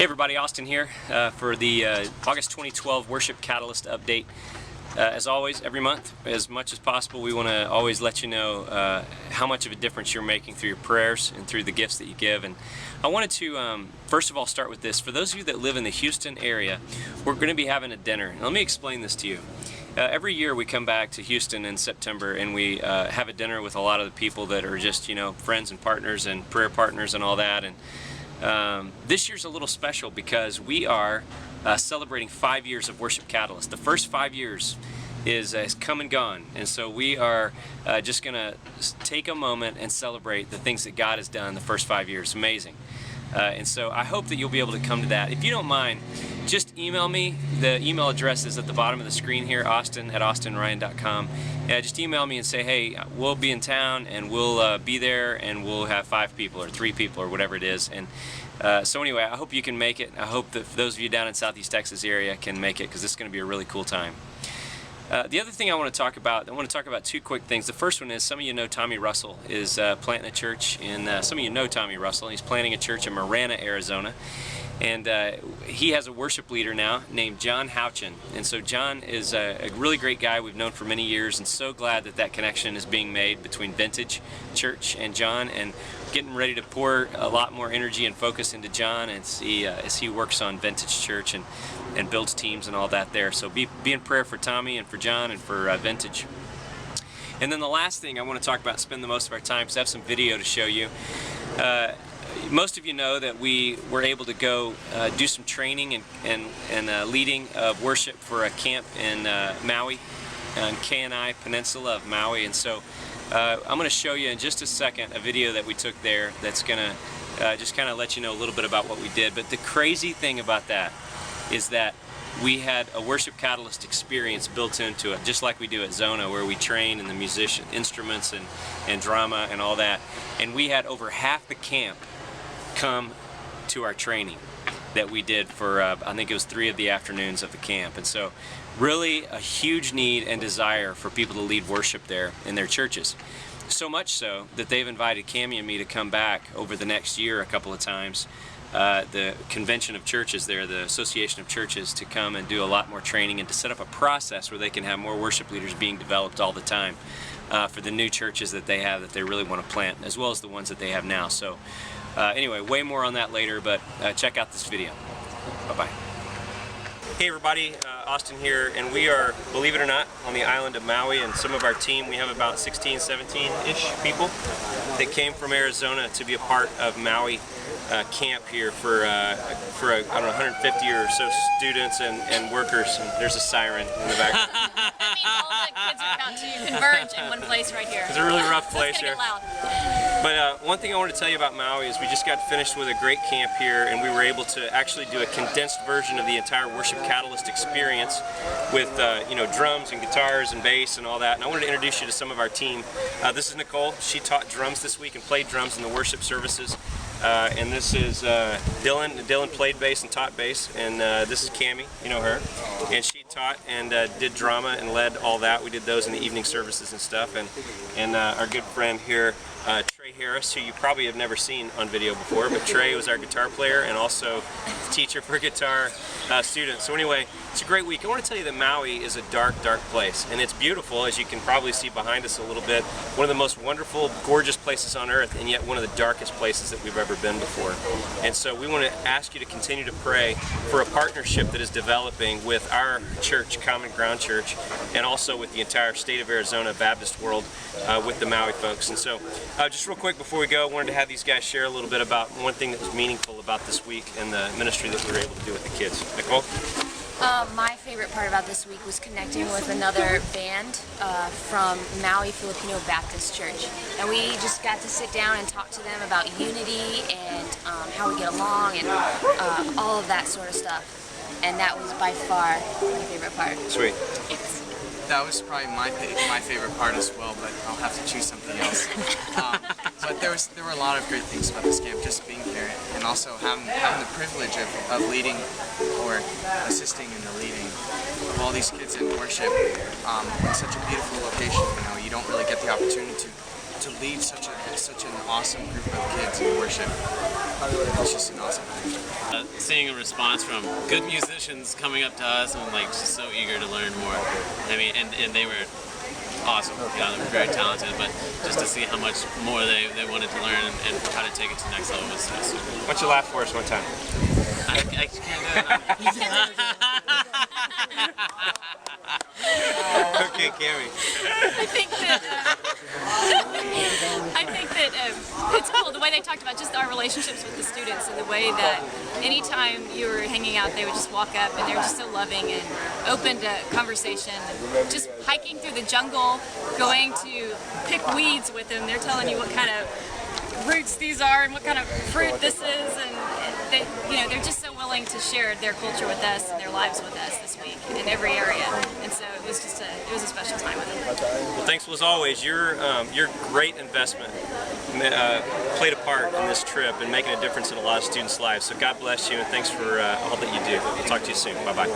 Hey everybody, Austin here for the August 2012 Worship Catalyst update. As always, every month, as much as possible, we want to always let you know how much of a difference you're making through your prayers and through the gifts that you give. And I wanted to first of all start with this. For those of you that live in the Houston area, we're going to be having a dinner. And let me explain this to you. Every year we come back to Houston in September and we have a dinner with a lot of the people that are just, friends and partners and prayer partners and all that. And this year's a little special because we are celebrating 5 years of Worship Catalyst. The first 5 years is come and gone, and so we are just going to take a moment and celebrate the things that God has done the first 5 years. Amazing. And so I hope that you'll be able to come to that. If you don't mind, just email me. The email address is at the bottom of the screen here, austin@austinryan.com. Just email me and say, hey, we'll be in town and we'll be there and we'll have 5 people or 3 people or whatever it is. And so anyway, I hope you can make it. I hope that those of you down in Southeast Texas area can make it because this is going to be a really cool time. The other thing I want to talk about 2 quick things. The first one is some of you know Tommy Russell is planting a church some of you know Tommy Russell. He's planting a church in Marana, Arizona. And he has a worship leader now named John Houchin. And so John is a really great guy we've known for many years, and so glad that that connection is being made between Vintage Church and John, and getting ready to pour a lot more energy and focus into John as he works on Vintage Church and builds teams and all that there. So be in prayer for Tommy and for John and for Vintage. And then the last thing I want to talk about, spend the most of our time, because I have some video to show you. Most of you know that we were able to go do some training and leading of worship for a camp in Maui, on Kenai Peninsula of Maui. And so I'm going to show you in just a second a video that we took there that's going to just kind of let you know a little bit about what we did. But the crazy thing about that is that we had a Worship Catalyst experience built into it, just like we do at Zona, where we train in the musician instruments and drama and all that. And we had over half the camp come to our training that we did for I think it was 3 of the afternoons of the camp. And so really a huge need and desire for people to lead worship there in their churches. So much so that they've invited Cammie and me to come back over the next year a couple of times. The convention of churches there, the association of churches, to come and do a lot more training and to set up a process where they can have more worship leaders being developed all the time for the new churches that they have that they really want to plant, as well as the ones that they have now. So anyway, way more on that later, but check out this video. Bye-bye. Hey everybody, Austin here, and we are, believe it or not, on the island of Maui, and some of our team, we have about 16, 17-ish people that came from Arizona to be a part of Maui camp here for I don't know, 150 or so students and workers. And there's a siren in the back. That means all the kids are about to converge in one place right here. It's a really rough place here. Get loud. But one thing I want to tell you about Maui is we just got finished with a great camp here, and we were able to actually do a condensed version of the entire Worship Catalyst experience with drums and guitars and bass and all that. And I wanted to introduce you to some of our team. This is Nicole. She taught drums this week and played drums in the worship services. And this is Dylan. Dylan played bass and taught bass. And this is Cammie, you know her. And she taught and did drama and led all that. We did those in the evening services and stuff. And our good friend here, Trey Harris, who you probably have never seen on video before, but Trey was our guitar player and also teacher for guitar students. So anyway, it's a great week. I want to tell you that Maui is a dark, dark place, and it's beautiful, as you can probably see behind us a little bit. One of the most wonderful, gorgeous places on earth, and yet one of the darkest places that we've ever been before. And so we want to ask you to continue to pray for a partnership that is developing with our church, Common Ground Church, and also with the entire state of Arizona Baptist world with the Maui folks. And so just real quick before we go, I wanted to have these guys share a little bit about one thing that was meaningful about this week and the ministry that we were able to do with the kids. Nicole? My favorite part about this week was connecting with another band from Maui Filipino Baptist Church. And we just got to sit down and talk to them about unity and how we get along and all of that sort of stuff. And that was by far my favorite part. Sweet. That was probably my favorite part as well, but I'll have to choose something else. But there were a lot of great things about this camp, just being here, and also having the privilege of leading or assisting in the leading of all these kids in worship in such a beautiful location. You don't really get the opportunity to. to lead such an awesome group of kids in worship. It's just an awesome thing. Seeing a response from good musicians coming up to us and like just so eager to learn more. I mean, and they were awesome. You know, they were very talented, but just to see how much more they wanted to learn and how to take it to the next level was super. Why don't you laugh for us one time? I can't do it. Okay, Cammy. I think that it's cool the way they talked about just our relationships with the students and the way that anytime you were hanging out, they would just walk up and they were just so loving and open to conversation. And just hiking through the jungle, going to pick weeds with them. They're telling you what kind of roots these are and what kind of fruit this is, and they, you know, they're just so willing to share their culture with us and their lives with us this week in every area. And so it was just a special time with them. Well, thanks. Well, as always, your great investment played a part in this trip and making a difference in a lot of students' lives. So God bless you, and thanks for all that you do. We'll talk to you soon. Bye-bye.